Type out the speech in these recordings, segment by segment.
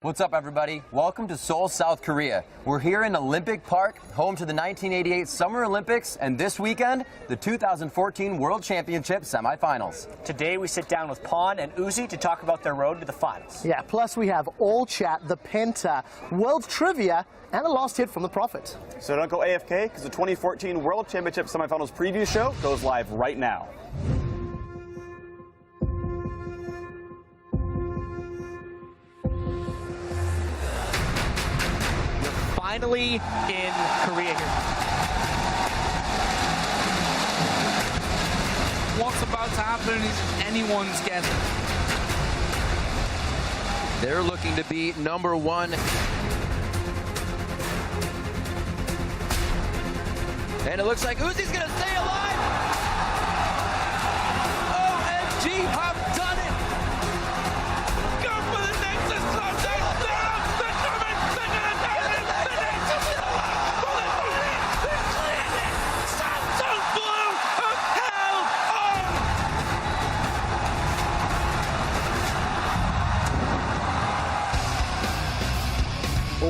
What's up, everybody? Welcome to Seoul, South Korea. We're here in Olympic Park, home to the 1988 Summer Olympics, and this weekend, the 2014 World Championship semifinals. Today, we sit down with Pon and Uzi to talk about their road to the finals. Yeah, plus we have All Chat, the Penta, World Trivia, and the last hit from the Prophet. So don't go AFK, because the 2014 World Championship semifinals preview show goes live right now. Finally in Korea here. What's about to happen is anyone's guess. They're looking to be number one. And it looks like Uzi's going to stay alive. OMG, have done it. Go for the Nexus Sunday. They're coming. They're going to dominate. The Nexus is alive. They're cleared it. Samsung Blue have held on.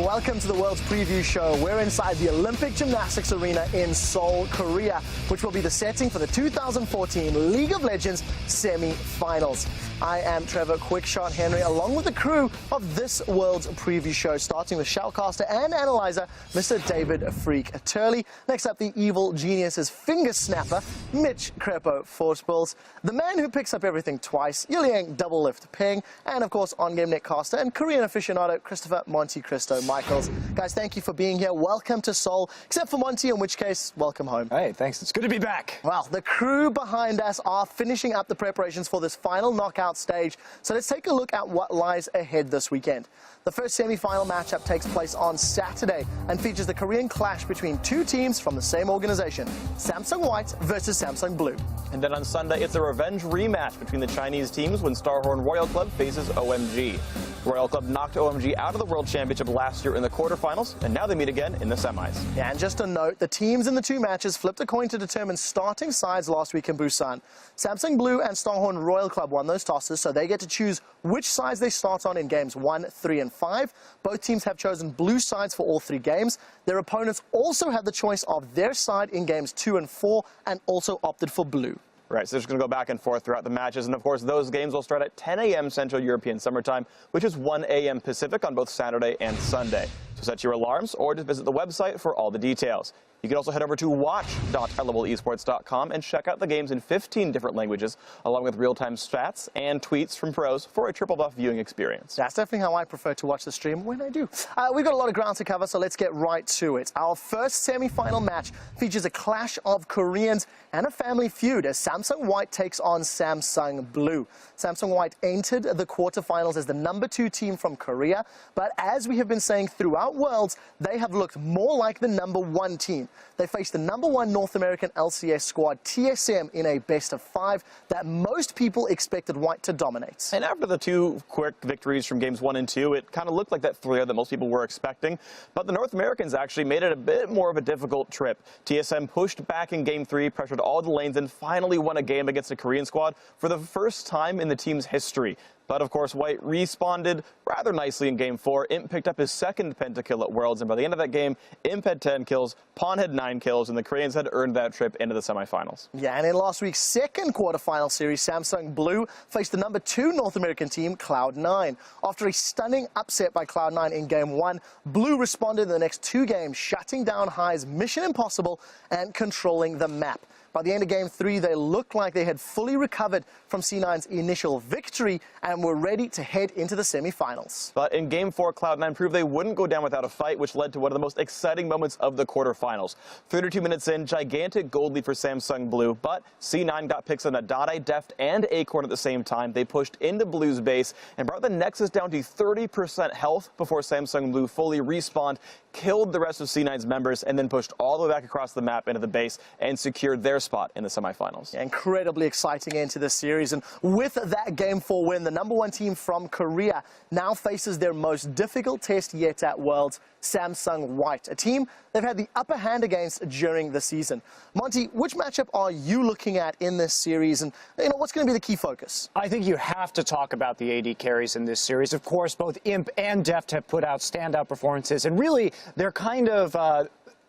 Welcome to the World's Preview Show. We're inside the Olympic Gymnastics Arena in Seoul, Korea, which will be the setting for the 2014 League of Legends semi-finals. I am Trevor Quickshot Henry, along with the crew of this World's Preview Show, starting with shoutcaster and analyzer, Mr. David Freak Turley. Next up, the evil genius's finger snapper, Mitch Crepo Forspils, the man who picks up everything twice, Yuliang Double Lift Ping, and of course, on-game netcaster and Korean aficionado, Christopher Monty Cristo Michaels. Guys, thank you for being here. Welcome to Seoul, except for Monty, in which case, welcome home. Hey, thanks. It's good to be back. Well, the crew behind us are finishing up the preparations for this final knockout stage. So let's take a look at what lies ahead this weekend. The first semi-final matchup takes place on Saturday and features the Korean clash between two teams from the same organization, Samsung White versus Samsung Blue. And then on Sunday, it's a revenge rematch between the Chinese teams when Starhorn Royal Club faces OMG. Royal Club knocked OMG out of the World Championship last year in the quarterfinals, and now they meet again in the semis. Yeah, and just a note, the teams in the two matches flipped a coin to determine starting sides last week in Busan. Samsung Blue and Starhorn Royal Club won those tosses, so they get to choose which sides they start on in games 1, 3, and 5. Both teams have chosen blue sides for all 3 games. Their opponents also had the choice of their side in games 2 and 4 and also opted for blue. Right, so they're just going to go back and forth throughout the matches. And, of course, those games will start at 10 a.m. Central European Summer Time, which is 1 a.m. Pacific on both Saturday and Sunday. So set your alarms or just visit the website for all the details. You can also head over to watch.lolesports.com and check out the games in 15 different languages, along with real-time stats and tweets from pros for a triple buff viewing experience. That's definitely how I prefer to watch the stream when I do. We've got a lot of ground to cover, so let's get right to it. Our first semi-final match features a clash of Koreans and a family feud as Samsung White takes on Samsung Blue. Samsung White entered the quarterfinals as the number 2 team from Korea, but as we have been saying throughout Worlds, they have looked more like the number 1 team. They faced the number 1 North American LCS squad, TSM, in a best-of-5 that most people expected White to dominate. And after the 2 quick victories from games 1 and 2, it kind of looked like that thriller that most people were expecting. But the North Americans actually made it a bit more of a difficult trip. TSM pushed back in game 3, pressured all the lanes, and finally won a game against a Korean squad for the first time in the team's history. But, of course, White responded rather nicely in Game 4. Imp picked up his second pentakill at Worlds, and by the end of that game, Imp had 10 kills, Pon had 9 kills, and the Koreans had earned that trip into the semifinals. Yeah, and in last week's second quarterfinal series, Samsung Blue faced the number 2 North American team, Cloud9. After a stunning upset by Cloud9 in Game 1, Blue responded in the next 2 games, shutting down High's Mission Impossible and controlling the map. By the end of Game 3, they looked like they had fully recovered from C9's initial victory and were ready to head into the semifinals. But in Game 4, Cloud9 proved they wouldn't go down without a fight, which led to one of the most exciting moments of the quarterfinals. 32 minutes in, gigantic gold lead for Samsung Blue, but C9 got picks on Adade, Deft, and Acorn at the same time. They pushed into Blue's base and brought the Nexus down to 30% health before Samsung Blue fully respawned, killed the rest of C9's members, and then pushed all the way back across the map into the base and secured their spot in the semifinals. Incredibly exciting end to this series, and with that Game 4 win, the #1 team from Korea now faces their most difficult test yet at Worlds, Samsung White, a team they've had the upper hand against during the season. Monty, which matchup are you looking at in this series, and what's going to be the key focus? I think you have to talk about the AD carries in this series. Of course, both Imp and Deft have put out standout performances, and really, they're kind of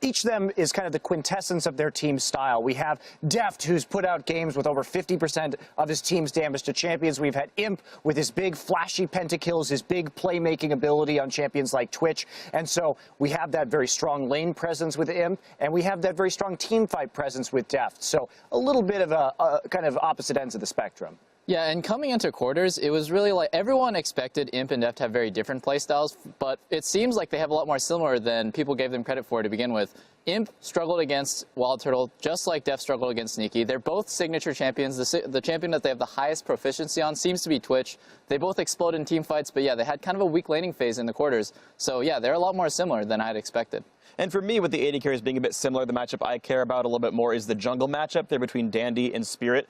each of them is kind of the quintessence of their team's style. We have Deft, who's put out games with over 50% of his team's damage to champions. We've had Imp with his big flashy pentakills, his big playmaking ability on champions like Twitch. And so we have that very strong lane presence with Imp, and we have that very strong team fight presence with Deft. So a little bit of a kind of opposite ends of the spectrum. Yeah, and coming into quarters, it was really like everyone expected Imp and Deft to have very different playstyles, but it seems like they have a lot more similar than people gave them credit for to begin with. Imp struggled against Wild Turtle just like Deft struggled against Sneaky. They're both signature champions. The champion that they have the highest proficiency on seems to be Twitch. They both explode in team fights, but yeah, they had kind of a weak laning phase in the quarters. So yeah, they're a lot more similar than I had expected. And for me, with the AD carries being a bit similar, the matchup I care about a little bit more is the jungle matchup there between Dandy and Spirit.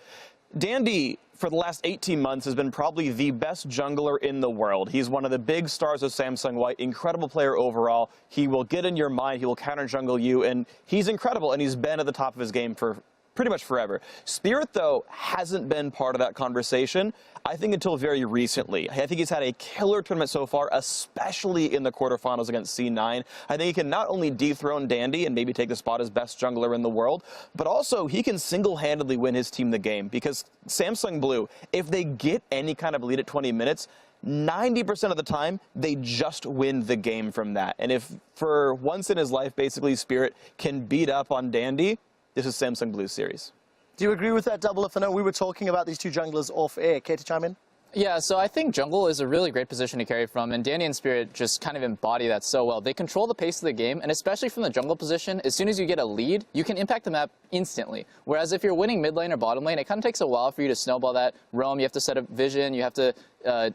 Dandy, for the last 18 months, has been probably the best jungler in the world. He's one of the big stars of Samsung White, incredible player overall. He will get in your mind, he will counter jungle you, and he's incredible, and he's been at the top of his game for pretty much forever. Spirit, though, hasn't been part of that conversation, I think, until very recently. I think he's had a killer tournament so far, especially in the quarterfinals against C9. I think he can not only dethrone Dandy and maybe take the spot as best jungler in the world, but also he can single-handedly win his team the game, because Samsung Blue, if they get any kind of lead at 20 minutes, 90% of the time, they just win the game from that. And if for once in his life, basically, Spirit can beat up on Dandy, this is Samsung Blue's series. Do you agree with that, Double If? I know we were talking about these two junglers off air. Care to chime in? Yeah, so I think jungle is a really great position to carry from, and Danny and Spirit just kind of embody that so well. They control the pace of the game, and especially from the jungle position, as soon as you get a lead, you can impact the map instantly. Whereas if you're winning mid lane or bottom lane, it kind of takes a while for you to snowball that roam. You have to set up vision, you have to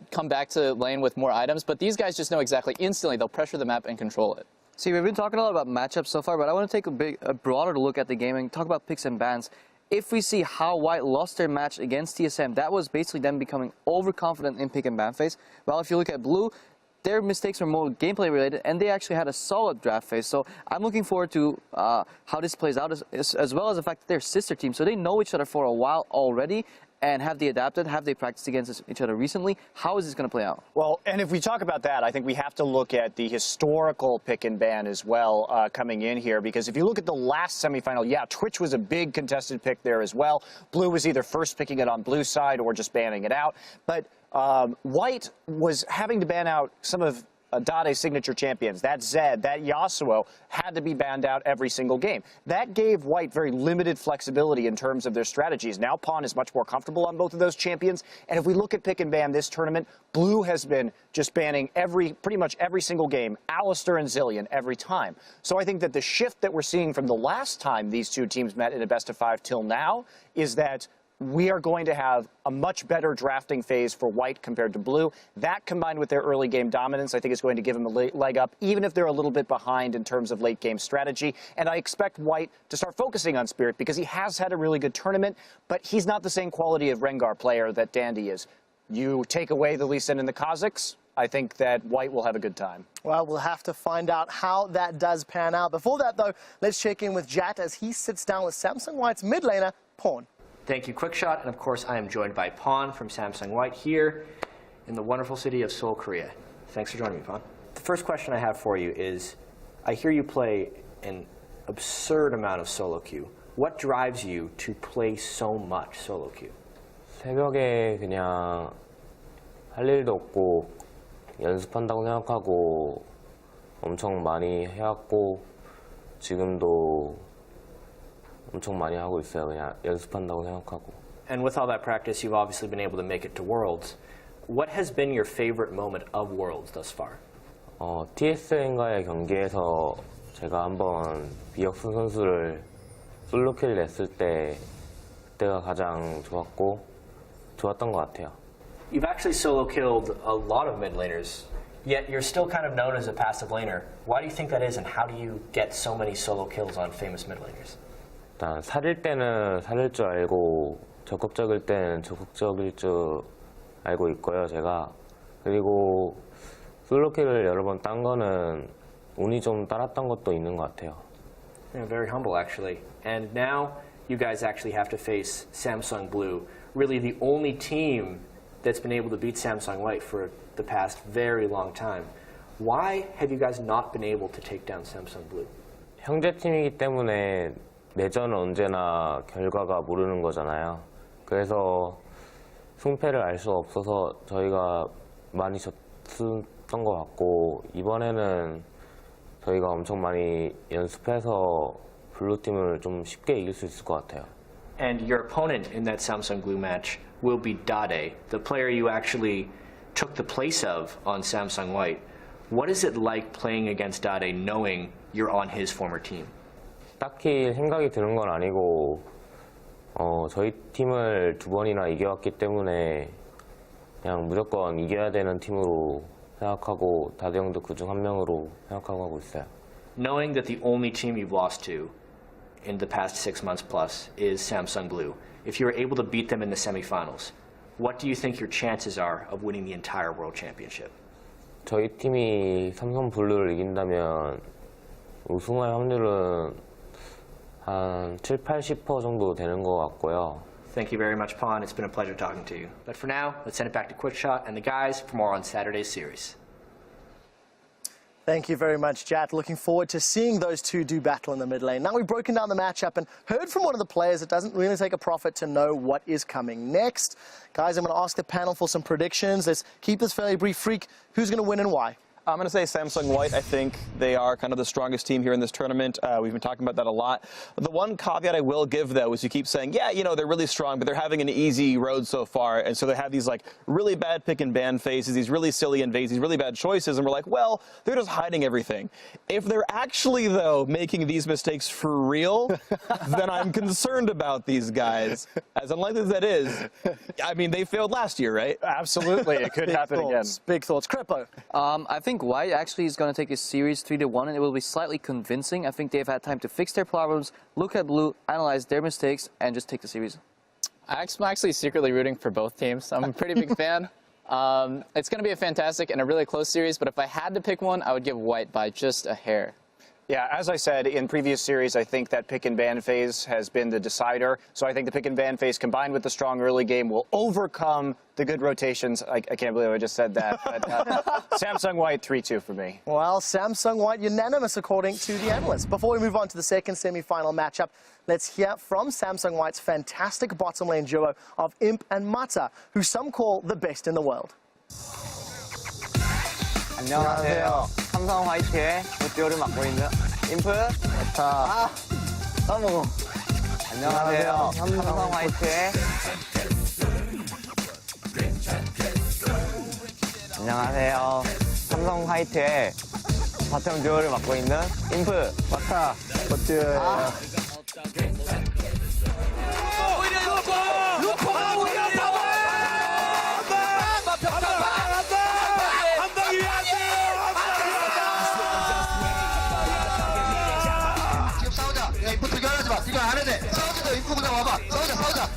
come back to lane with more items, but these guys just know exactly instantly. They'll pressure the map and control it. See, we've been talking a lot about matchups so far, but I want to take a broader look at the game and talk about picks and bans. If we see how White lost their match against TSM, that was basically them becoming overconfident in pick and ban phase. Well, if you look at Blue, their mistakes were more gameplay related, and they actually had a solid draft phase. So I'm looking forward to how this plays out, as well as the fact that they're sister teams. So they know each other for a while already. And have they adapted? Have they practiced against each other recently? How is this going to play out? Well, and if we talk about that, I think we have to look at the historical pick and ban as well coming in here, because if you look at the last semifinal, yeah, Twitch was a big contested pick there as well. Blue was either first picking it on Blue side or just banning it out. But White was having to ban out some of Dade's signature champions. That Zed, that Yasuo had to be banned out every single game. That gave White very limited flexibility in terms of their strategies. Now Pawn is much more comfortable on both of those champions. And if we look at pick and ban this tournament, Blue has been just banning pretty much every single game, Alistair and Zillion every time. So I think that the shift that we're seeing from the last time these two teams met in a best of 5 till now is that we are going to have a much better drafting phase for White compared to Blue. That, combined with their early game dominance, I think is going to give them a leg up, even if they're a little bit behind in terms of late game strategy. And I expect White to start focusing on Spirit, because he has had a really good tournament, but he's not the same quality of Rengar player that Dandy is. You take away the Lee Sin and the Kazakhs, I think that White will have a good time. Well, we'll have to find out how that does pan out. Before that, though, let's check in with Jat as he sits down with Samsung White's mid laner, Pawn. Thank you, Quickshot, and of course I am joined by Pawn from Samsung White here in the wonderful city of Seoul, Korea. Thanks for joining me, Pawn. The first question I have for you is, I hear you play an absurd amount of solo queue. What drives you to play so much solo queue? 새벽에 그냥 할 일도 없고 연습한다고 생각하고 엄청 많이 해왔고 지금도 엄청 많이 하고 있어요. 그냥 연습한다고 생각하고. And with all that practice, you've obviously been able to make it to Worlds. What has been your favorite moment of Worlds thus far? TSM과의 경기에서 제가 한번 비역수 선수를 솔로킬 냈을 때 그때가 가장 좋았던 것 같아요. You've actually solo killed a lot of mid laners. yet you're still kind of known as a passive laner. Why do you think that is, and how do you get so many solo kills on famous mid laners? 일단 살릴 때는 살릴 줄 알고 적극적일 때는 적극적일 줄 알고 있고요, 제가. 그리고 솔로킬을 여러 번 딴 거는 운이 좀 따랐던 것도 있는 것 같아요. Yeah, very humble, actually. And now you guys actually have to face Samsung Blue, really the only team that's been able to beat Samsung White for the past very long time. Why have you guys not been able to take down Samsung Blue? 형제팀이기 때문에 내전은 언제나 결과가 모르는 거잖아요. 그래서 승패를 알 수 없어서 저희가 많이 졌던 것 같고, 이번에는 저희가 엄청 많이 연습해서 블루팀을 좀 쉽게 이길 수 있을 것 같아요. And your opponent in that Samsung Blue match will be Dade, the player you actually took the place of on Samsung White. What is it like playing against Dade knowing you're on his former team? 딱히 생각이 드는 건 아니고 저희 팀을 2번이나 이겨왔기 때문에 그냥 무조건 이겨야 되는 팀으로 생각하고 다대 형도 그중 한 명으로 생각하고 하고 있어요. Knowing that the only team you've lost to in the past 6 months plus is Samsung Blue, if you were able to beat them in the semifinals, what do you think your chances are of winning the entire World Championship? 저희 팀이 삼성 블루를 이긴다면 우승할 확률은 한 7, 80% 정도 되는 것 같고요. Thank you very much, Pon. It's been a pleasure talking to you. But for now, let's send it back to QuickShot and the guys for more on Saturday's series. Thank you very much, Jat. Looking forward to seeing those two do battle in the mid lane. Now we've broken down the matchup and heard from one of the players it doesn't really take a prophet to know what is coming next. Guys, I'm going to ask the panel for some predictions. Let's keep this fairly brief. Freak, who's going to win and why? I'm going to say Samsung White. I think they are kind of the strongest team here in this tournament. We've been talking about that a lot. The one caveat I will give, though, is you keep saying, yeah, you know, they're really strong, but they're having an easy road so far. And so they have these, like, really bad pick and ban phases, these really silly invades, these really bad choices. And we're like, well, they're just hiding everything. If they're actually, though, making these mistakes for real, then I'm concerned about these guys. As unlikely as that is, I mean, they failed last year, right? Absolutely. It could happen again. Big thoughts. Crepo. I think White actually is going to take this series 3-1, and it will be slightly convincing. I think they've had time to fix their problems, look at Blue, analyze their mistakes, and just take the series. I'm actually secretly rooting for both teams. I'm a pretty big fan. It's going to be a fantastic and a really close series, but if I had to pick one, I would give White by just a hair. Yeah, as I said in previous series, I think that pick and ban phase has been the decider. So I think the pick and ban phase combined with the strong early game will overcome the good rotations. I can't believe I just said that. But Samsung White 3-2 for me. Well, Samsung White unanimous according to the analysts. Before we move on to the second semi-final matchup, let's hear from Samsung White's fantastic bottom lane duo of Imp and Mata, who some call the best in the world. 안녕하세요. 삼성 화이트의 보티오를 맡고 있는 인프. 자, 써먹어. 안녕하세요. 삼성 화이트의. 안녕하세요. 삼성 화이트의 바텀 듀오를 맡고 있는 인프. 마타. 보티오예요. 이거 안 해도 돼. 싸우지도 인프 그냥 와봐. 싸우자.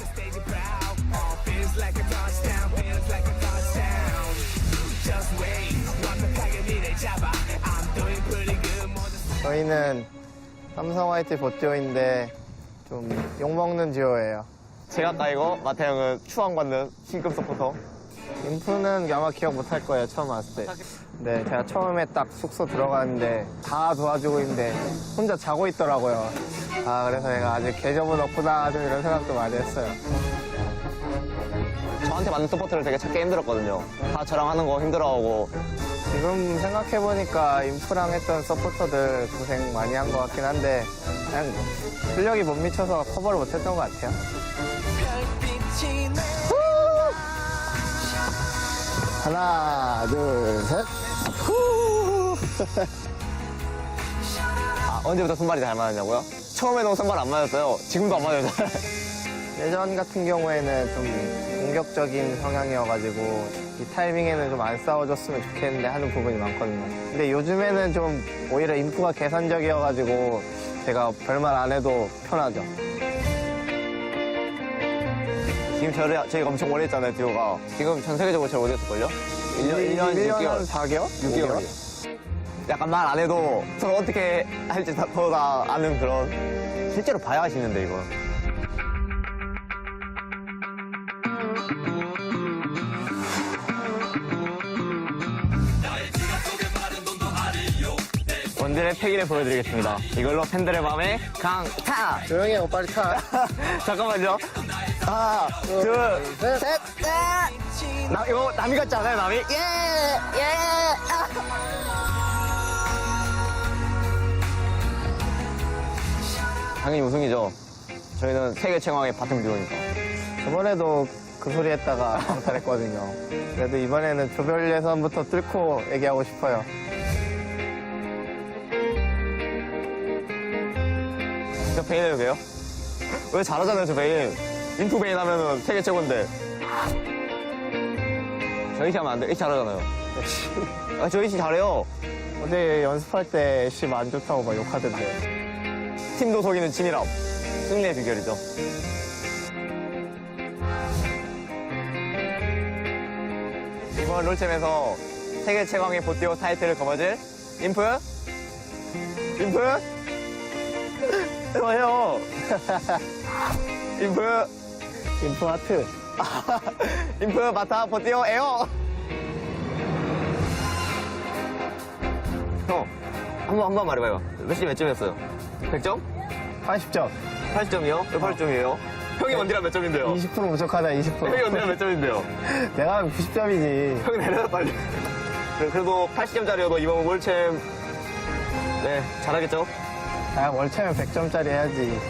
저희는 삼성 화이트 보티오인데 좀 욕먹는 듀오예요. 제가 따이고 마타 형은 추앙받는 신급 서포터. 인프는 아마 기억 못할 거예요, 처음 왔을 때. 네, 제가 처음에 딱 숙소 들어갔는데 다 도와주고 있는데 혼자 자고 있더라고요. 아, 그래서 내가 아직 계정은 없구나, 좀 이런 생각도 많이 했어요. 저한테 맞는 서포터를 되게 찾기 힘들었거든요. 다 저랑 하는 거 힘들어하고. 지금 생각해보니까 인프랑 했던 서포터들 고생 많이 한 것 같긴 한데 그냥 실력이 못 미쳐서 커버를 못했던 것 같아요. 하나, 둘, 셋. 아, 언제부터 손발이 잘 맞았냐고요? 처음에는 손발 안 맞았어요. 지금도 안 맞아요. 예전 같은 경우에는 좀 공격적인 성향이어가지고 이 타이밍에는 좀 안 싸워줬으면 좋겠는데 하는 부분이 많거든요. 근데 요즘에는 좀 오히려 인프가 계산적이어가지고 제가 별말 안 해도 편하죠. 지금 저희가 엄청 오래 했잖아요, 듀오가. 지금 전 세계적으로 제일 오래 했을걸요? 1년 6개월. 4개월? 6개월이요. 약간 말 안 해도 서로 어떻게 할지 서로 다 아는 그런. 실제로 봐야 하시는데, 이거. 원딜의 패기를 보여드리겠습니다. 이걸로 팬들의 마음에 강타! 조용히 해, 빨리 타. 잠깐만요. 하나, 둘, 셋! 이거 나미 같지 않아요, 나미? 당연히 우승이죠. 저희는 세계 최강의 바텀 듀오니까. 저번에도 그 소리 했다가 강탈했거든요. 그래도 이번에는 조별 예선부터 뚫고 얘기하고 싶어요. 저 베인 해도 돼요? 왜 잘하잖아요, 저 베인. 인프 베인 하면은 세계 최고인데. 저 이시 하면 안 돼. 이시 잘하잖아요. 저 이시 잘해요. 어제 연습할 때 애쉬 안 좋다고 막 욕하던데. 팀도 속이는 치밀함. 승리의 비결이죠. 이번 롤챔에서 세계 최강의 보티오 타이틀을 거머쥘 인프? 해봐요. 인프 하트. 인프 바타 보티오 에어. 형, 한번 말해봐요. 몇 점이었어요? 100점? 80점. 80점이요? 왜 80점이에요? 형이 원딜한 몇 점인데요? 20% 부족하다, 20%. 형이 원딜한 몇 점인데요? 내가 하면 90점이지. 형 내려라 빨리. 그래도 80점짜리여도 이번 월챔 네 잘하겠죠? 월차면 100점짜리 해야지.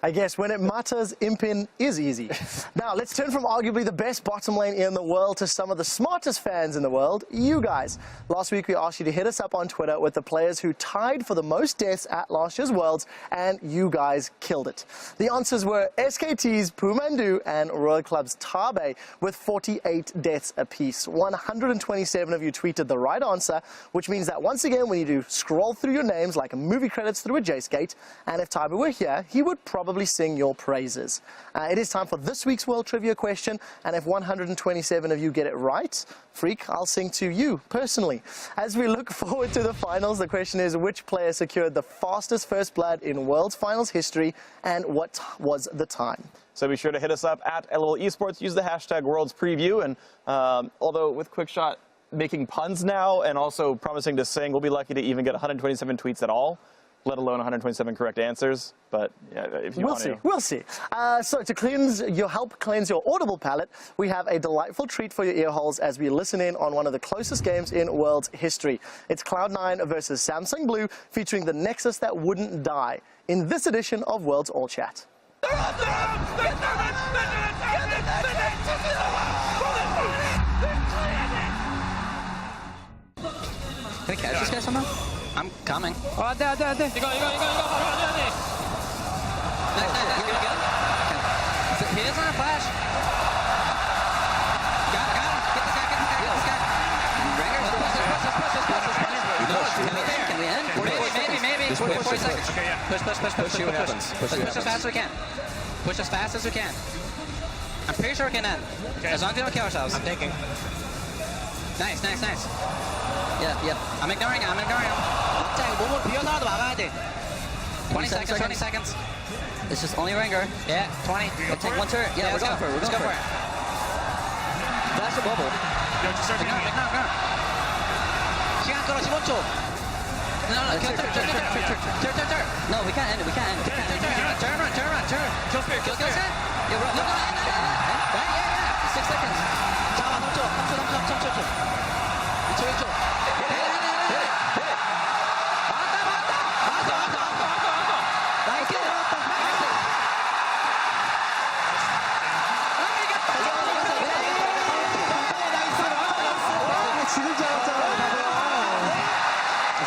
I guess when it matters, imping is easy. Now, let's turn from arguably the best bottom lane in the world to some of the smartest fans in the world, you guys. Last week, we asked you to hit us up on Twitter with the players who tied for the most deaths at last year's Worlds, and you guys killed it. The answers were SKT's Pumandu and Royal Club's Tabe with 48 deaths apiece. 127 of you tweeted the right answer, which means that once again, we need to scroll through your names like movie credits through a Jace gate, and if Tabe were here, he would probably sing your praises. It is time for this week's World Trivia question, and if 127 of you get it right, Freak, I'll sing to you personally. As we look forward to the finals, the question is which player secured the fastest first blood in World's Finals history, and what was the time? So be sure to hit us up at LoL Esports. Use the hashtag Worlds Preview, and although with Quickshot making puns now and also promising to sing, we'll be lucky to even get 127 tweets at all, let alone 127 correct answers. But yeah, if you want to. We'll see. So to help cleanse your audible palate, we have a delightful treat for your ear holes as we listen in on one of the closest games in World's history. It's Cloud9 versus Samsung Blue, featuring the Nexus that wouldn't die, in this edition of World's All Chat. Can I catch this guy somehow? I'm coming. 이거 바로 해야 돼. Nice. Good. He doesn't have flash. Got him. Get this guy. Can we end? Maybe. 40 seconds. Okay, yeah. Push. See what happens. Push as fast as we can. Push as fast as we can. I'm pretty sure we can end. Okay. As long as we don't kill ourselves. I'm taking. Nice. Yep. I'm ignoring him. 몸을 비워서라도 막아야 돼. 20 seconds. It's just only Ringer. Yeah, 20. Let's take one turn. Yeah, let's go for it. Flash the bubble. start to Ignore. 시간 끌어 15초. No. Turn. No, we can't end it. Turn. Kill spear. Yeah, run. No. Right? Yeah. 6 seconds. 잠깐만, 3초. 2초.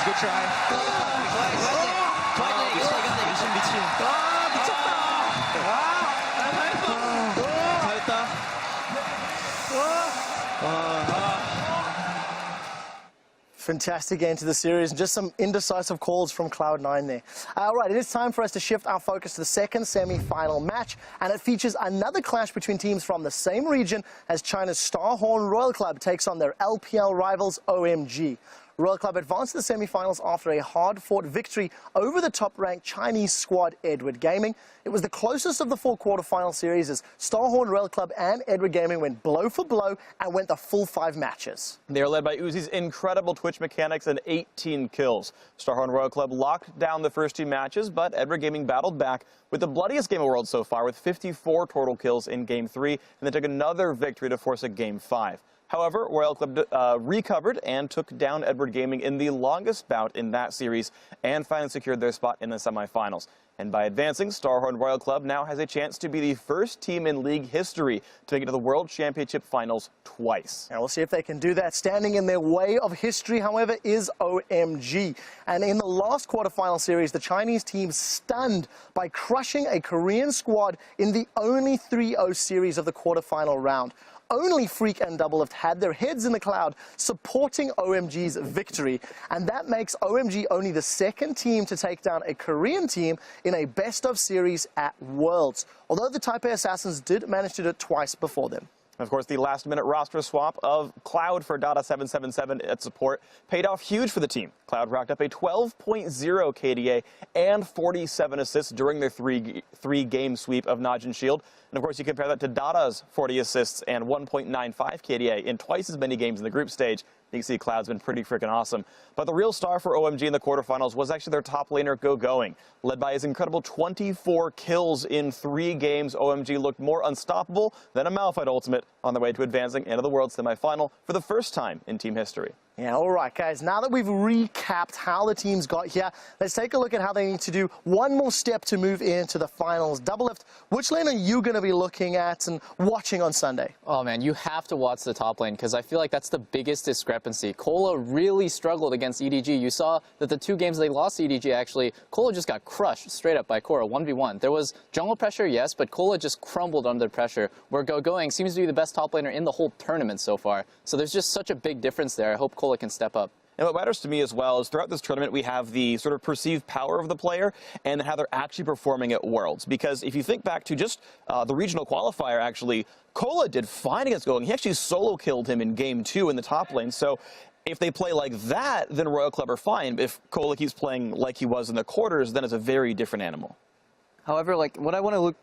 Good try. Fantastic end to the series, and just some indecisive calls from Cloud9 there. All right, it is time for us to shift our focus to the second semi-final match, and it features another clash between teams from the same region as China's Starhorn Royal Club takes on their LPL rivals OMG. Royal Club advanced to the semi-finals after a hard-fought victory over the top-ranked Chinese squad Edward Gaming. It was the closest of the four quarter-final series as Starhorn Royal Club and Edward Gaming went blow for blow and went the full 5 matches. They are led by Uzi's incredible Twitch mechanics and 18 kills. Starhorn Royal Club locked down the first 2 matches, but Edward Gaming battled back with the bloodiest game of the world so far with 54 total kills in Game 3, and they took another victory to force a Game 5. However, Royal Club recovered and took down Edward Gaming in the longest bout in that series and finally secured their spot in the semifinals. And by advancing, Starhorn Royal Club now has a chance to be the first team in league history to make it to the World Championship Finals twice. And we'll see if they can do that. Standing in their way of history, however, is OMG. And in the last quarterfinal series, the Chinese team stunned by crushing a Korean squad in the only 3-0 series of the quarterfinal round. Only Freak and Doublelift had their heads in the cloud supporting OMG's victory, and that makes OMG only the second team to take down a Korean team in a best-of series at Worlds, although the Taipei Assassins did manage to do it twice before them. Of course, the last-minute roster swap of Cloud for Dada777 at support paid off huge for the team. Cloud racked up a 12.0 KDA and 47 assists during their three-game sweep of Najin Shield. And of course, you compare that to Dada's 40 assists and 1.95 KDA in twice as many games in the group stage. You can see Cloud's been pretty freaking awesome. But the real star for OMG in the quarterfinals was actually their top laner, Going. Led by his incredible 24 kills in 3 games, OMG looked more unstoppable than a Malphite ultimate on their way to advancing into the World semifinal for the first time in team history. Yeah, all right, guys. Now that we've recapped how the teams got here, let's take a look at how they need to do one more step to move into the finals. Doublelift, which lane are you going to be looking at and watching on Sunday? Oh, man, you have to watch the top lane because I feel like that's the biggest discrepancy. Kola really struggled against EDG. You saw that the 2 games they lost to EDG, actually, Kola just got crushed straight up by Korra, 1v1. There was jungle pressure, yes, but Kola just crumbled under pressure, where Going seems to be the best top laner in the whole tournament so far. So there's just such a big difference there. I hope Kola can step up. And what matters to me as well is throughout this tournament, we have the sort of perceived power of the player and how they're actually performing at Worlds. Because if you think back to just the regional qualifier, actually, Kola did fine against Going. He actually solo killed him in Game 2 in the top lane. So if they play like that, then Royal Club are fine. If Kola keeps playing like he was in the quarters, then it's a very different animal. However, like what I want to look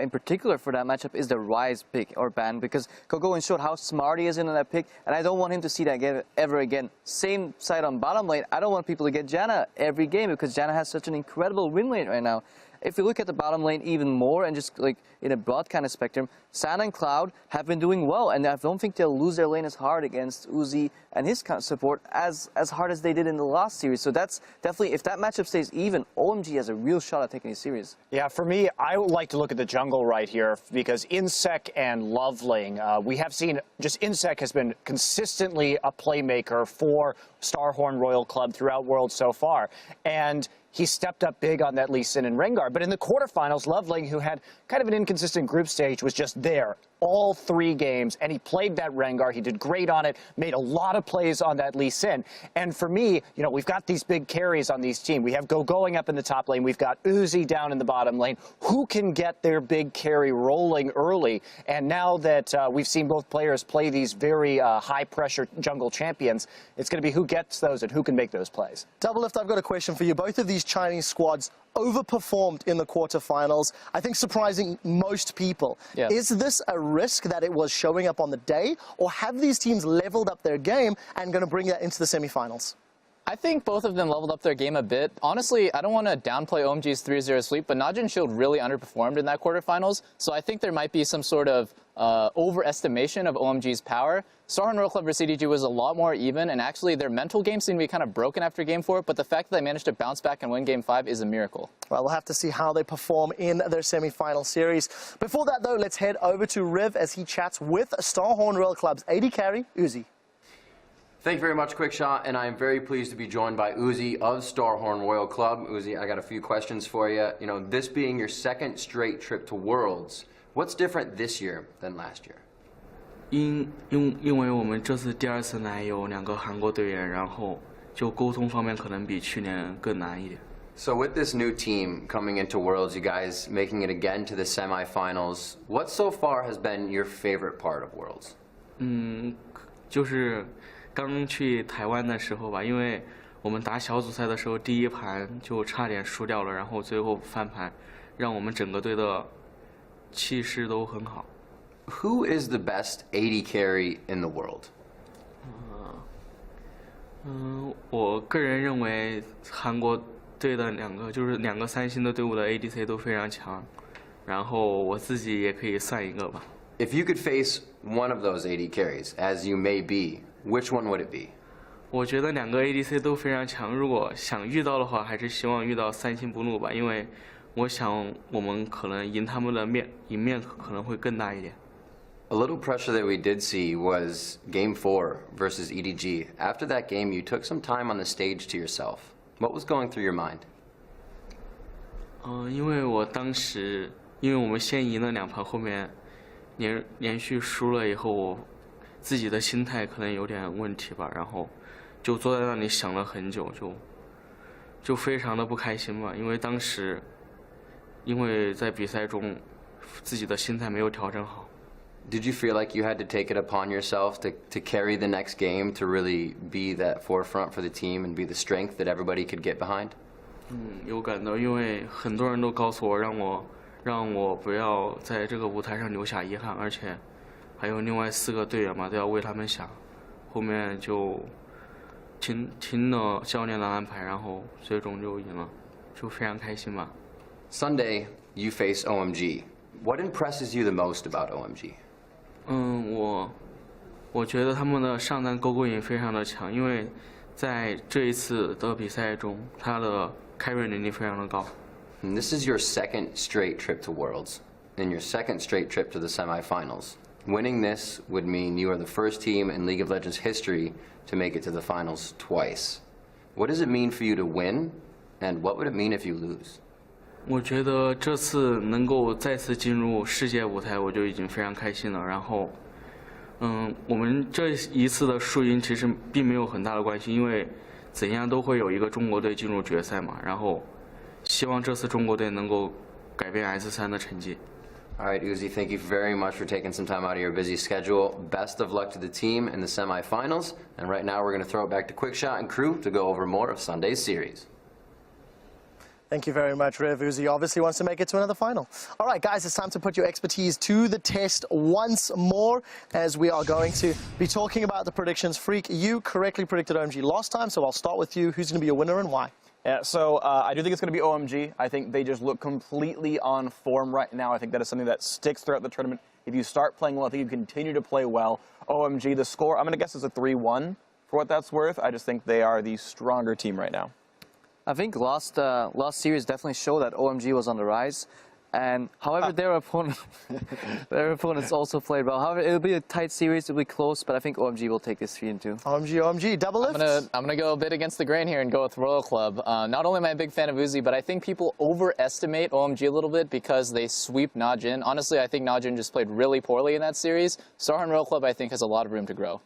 in particular for that matchup is the Rise pick or ban, because Going showed how smart he is in that pick, and I don't want him to see that ever again. Same side on bottom lane, I don't want people to get Janna every game because Janna has such an incredible win rate right now. If you look at the bottom lane even more and just like in a broad kind of spectrum, San and Cloud have been doing well, and I don't think they'll lose their lane as hard against Uzi and his support as hard as they did in the last series. So that's definitely, if that matchup stays even, OMG has a real shot at taking it serious. Yeah, for me, I would like to look at the jungle right here because Insec and Loveling, we have seen just Insec has been consistently a playmaker for Starhorn Royal Club throughout Worlds so far. And he stepped up big on that Lee Sin and Rengar. But in the quarterfinals, Loveling, who had kind of an inconsistent group stage, was just there all 3 games, and he played that Rengar. He did great on it, made a lot of plays on that Lee Sin. And for me, you know, we've got these big carries on these teams. We have Going up in the top lane. We've got Uzi down in the bottom lane. Who can get their big carry rolling early? And now that we've seen both players play these very high-pressure jungle champions, it's going to be who gets those and who can make those plays. Doublelift, I've got a question for you. Both of these Chinese squads overperformed in the quarterfinals, I think surprising most people. Yeah. Is this a risk that it was showing up on the day, or have these teams leveled up their game and going to bring that into the semifinals? I think both of them leveled up their game a bit. Honestly, I don't want to downplay OMG's 3-0 sweep, but Najin Shield really underperformed in that quarterfinals, so I think there might be some sort of overestimation of OMG's power. Starhorn Royal Club versus CDG was a lot more even, and actually their mental game seemed to be kind of broken after Game 4, but the fact that they managed to bounce back and win Game 5 is a miracle. Well, we'll have to see how they perform in their semi-final series. Before that, though, let's head over to Riv as he chats with Starhorn Royal Club's AD carry, Uzi. Thank you very much, Quickshot, and I am very pleased to be joined by Uzi of Starhorn Royal Club. Uzi, I got a few questions for you. You know, this being your second straight trip to Worlds, what's different this year than last year? 因为我们这次第2次来有2个韩国队员，然后就沟通方面可能比去年更难一点。So with this new team coming into Worlds, you guys making it again to the semifinals, what so far has been your favorite part of Worlds? 就是刚去台湾的时候吧，因为我们打小组赛的时候第1盘就差点输掉了，然后最后翻盘，让我们整个队的气势都很好。Who is the best AD carry in the world? 我个人认为韩国队的2个3星的队伍的 ADC 都非常强，然后我自己也可以算一个吧。If you could face one of those AD carries, as you may be, which one would it be? 我觉得2个 ADC 都非常强，如果想遇到的话，还是希望遇到3星不怒吧，因为我想我们可能赢他们的赢面可能会更大一点。A little pressure that we did see was Game 4 versus EDG. After that game, you took some time on the stage to yourself. What was going through your mind? 因为我当时，因为我们先赢了2盘，后面连续输了以后，我自己的心态可能有点问题吧，然后就坐在那里想了很久，就非常的不开心吧，因为当时因为在比赛中自己的心态没有调整好。Did you feel like you had to take it upon yourself to carry the next game, to really be that forefront for the team and be the strength that everybody could get behind? 有感到，因为很多人都告诉我，让我不要在这个舞台上留下遗憾，而且还有另外4个队员嘛，都要为他们想。后面就听了教练的安排，然后最终就赢了，就非常开心吧。Sunday, you face OMG. What impresses you the most about OMG? 我觉得他们的上单勾勾引非常的强，因为在这一次的比赛中，他的carry能力非常的高。And this is your second straight trip to Worlds, and your second straight trip to the semifinals. Winning this would mean you are the first team in League of Legends history to make it to the finals twice. What does it mean for you to win, and what would it mean if you lose? 我觉得这次能够再次进入世界舞台，我就已经非常开心了。然后，我们这一次的输赢其实并没有很大的关系，因为怎样都会有一个中国队进入决赛嘛。然后，希望这次中国队能够改变 S3的成绩。All right, Uzi, thank you very much for taking some time out of your busy schedule. Best of luck to the team in the semifinals. And right now, we're going to throw it back to Quickshot and crew to go over more of Sunday's series. Thank you very much, Riv. Uzi obviously wants to make it to another final. All right, guys, it's time to put your expertise to the test once more, as we are going to be talking about the predictions. Freak, you correctly predicted OMG last time, so I'll start with you. Who's going to be your winner and why? Yeah, so I do think it's going to be OMG. I think they just look completely on form right now. I think that is something that sticks throughout the tournament. If you start playing well, I think you continue to play well. OMG, the score, I'm going to guess is a 3-1 for what that's worth. I just think they are the stronger team right now. I think last series definitely showed that OMG was on the rise, and however their opponents also played well. However, it'll be a tight series, it'll be close, but I think OMG will take this 3-2. OMG, double lift. I'm gonna go a bit against the grain here and go with Royal Club. Not only am I a big fan of Uzi, but I think people overestimate OMG a little bit because they sweep Najin. Honestly, I think Najin just played really poorly in that series. Sarhan Royal Club, I think, has a lot of room to grow.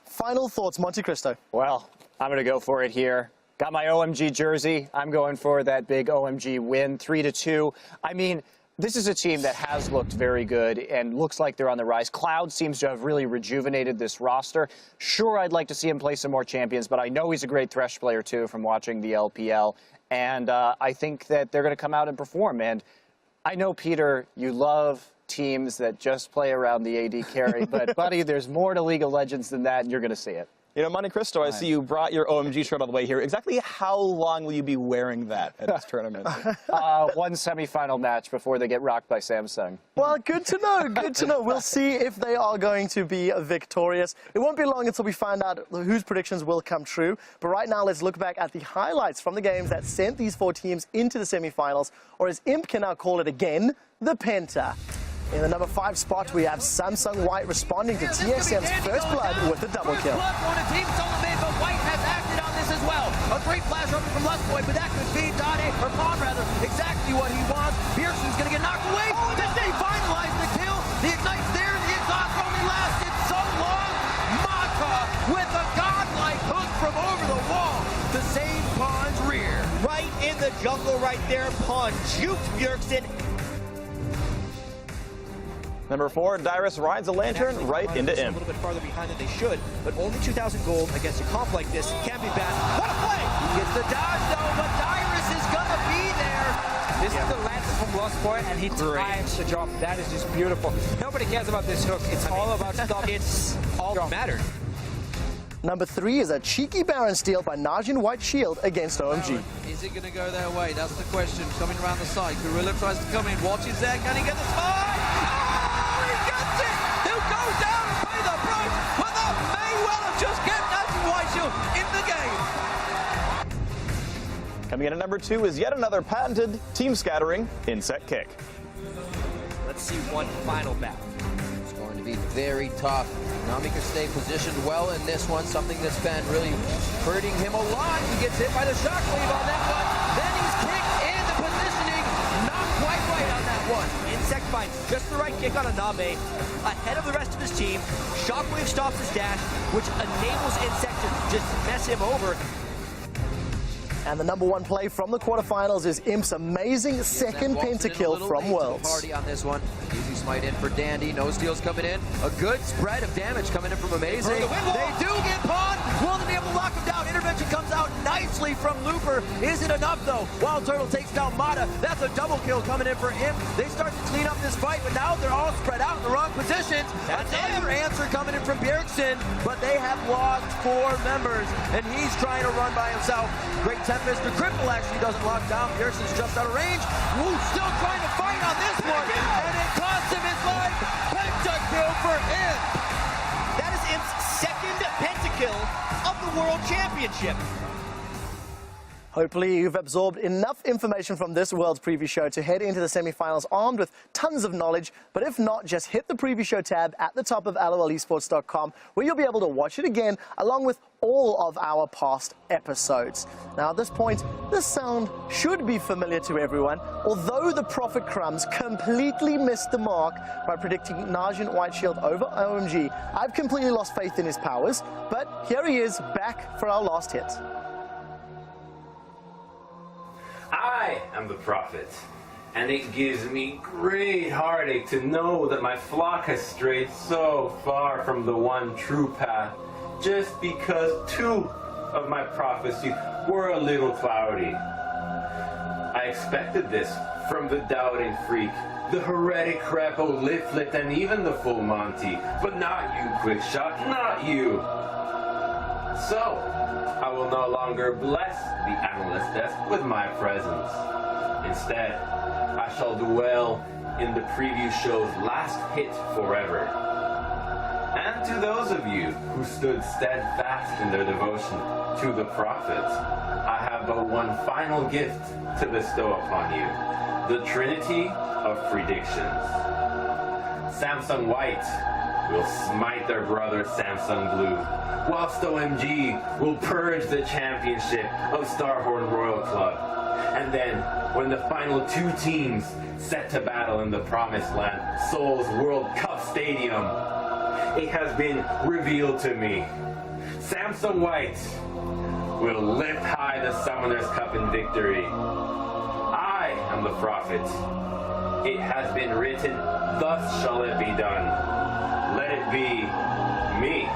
Final thoughts, Monte Cristo. Well, I'm going to go for it here. Got my OMG jersey. I'm going for that big OMG win, 3-2. I mean, this is a team that has looked very good and looks like they're on the rise. Cloud seems to have really rejuvenated this roster. Sure, I'd like to see him play some more champions, but I know he's a great Thresh player, too, from watching the LPL. And I think that they're going to come out and perform. And I know, Peter, you love teams that just play around the AD carry, but, buddy, there's more to League of Legends than that, and you're going to see it. You know, Monte Cristo, I see you brought your OMG shirt all the way here. Exactly how long will you be wearing that at this tournament? One semifinal match before they get rocked by Samsung. Well, good to know, good to know. We'll see if they are going to be victorious. It won't be long until we find out whose predictions will come true. But right now, let's look back at the highlights from the games that sent these 4 teams into the semifinals, or as Imp can now call it again, the Penta. In the number 5 spot, we have Samsung White responding to TSM's first blood with a double kill. On a team solo made, but White has acted on this as well. A great flash over from Lustboy, but that could be Dade, or Pawn rather, exactly what he wants. Pearson's going to get knocked away. Does they finalize the kill? The Ignite's there, the exhaust only lasted jungle right there. Pawn juked Bjergsen. Number 4, Dyrus rides a lantern right into A Imp. little bit farther behind than they should, but only 2,000 gold against a comp like this can be bad. What a play! He gets the dodge though, but Dyrus is gonna be there. This is the lantern from Lost Point, and he times the drop. That is just beautiful. Nobody cares about this hook. It's all about stop. It's all that mattered. Number 3 is a cheeky Baron steal by Najin White Shield against OMG. Is it going to go their way? That's the question. Coming around the side. Gorilla tries to come in. Watches there. Can he get the spy? Oh, he gets it! He'll go down and pay the price, but that may well have just kept Najin White Shield in the game. Coming in at number 2 is yet another patented team scattering insect kick. Let's see one final battle. It's going to be very tough. Nami can stay positioned well in this one, something that's been really hurting him a lot. He gets hit by the shockwave on that one. Then he's kicked in the positioning, not quite right on that one. Insect finds just the right kick on a Name, ahead of the rest of his team. Shockwave stops his dash, which enables Insect to just mess him over. And the number 1 play from the quarterfinals is Imp's amazing second pentakill from Worlds. Party on this one. Easy smite in for Dandy. No steals coming in. A good spread of damage coming in from Amazing. They do get Pawn. Will they be able to lock him down? Intervention comes out nicely from Looper. Is it enough though? Wild Turtle takes down Mata. That's a double kill coming in for Imp. They start to clean up this fight, but now they're all spread out in the wrong positions. Another answer coming in from Bjergsen, but they have lost 4 members, and he's trying to run by himself. Great Tempest. The cripple actually doesn't lock down. Bjergsen's just out of range. Woo, still trying to fight on this one, and it costs him his life. Pentakill for Imp. That is Imp's second pentakill of the World Championship. Hopefully you've absorbed enough information from this World's Preview Show to head into the semifinals armed with tons of knowledge. But if not, just hit the Preview Show tab at the top of lolesports.com, where you'll be able to watch it again along with all of our past episodes. Now at this point, this sound should be familiar to everyone, although the Prophet Crumbs completely missed the mark by predicting Najin White Shield over OMG. I've completely lost faith in his powers, but here he is back for our last hit. I am the Prophet, and it gives me great heartache to know that my flock has strayed so far from the one true path, just because 2 of my prophecies were a little cloudy. I expected this from the doubting freak, the heretic Crepo, Liflit, and even the full Monty, but not you, Quickshot, not you. So, I will no longer bless the analyst desk with my presence. Instead, I shall dwell in the preview show's last hit forever. And to those of you who stood steadfast in their devotion to the Prophet, I have but one final gift to bestow upon you, the Trinity of Predictions. Samsung White will smite their brother Samsung Blue, whilst OMG will purge the championship of Starhorn Royal Club. And then, when the final 2 teams set to battle in the Promised Land, Seoul's World Cup Stadium, it has been revealed to me. Samsung White will lift high the Summoner's Cup in victory. I am the Prophet. It has been written, thus shall it be done. Let it be me.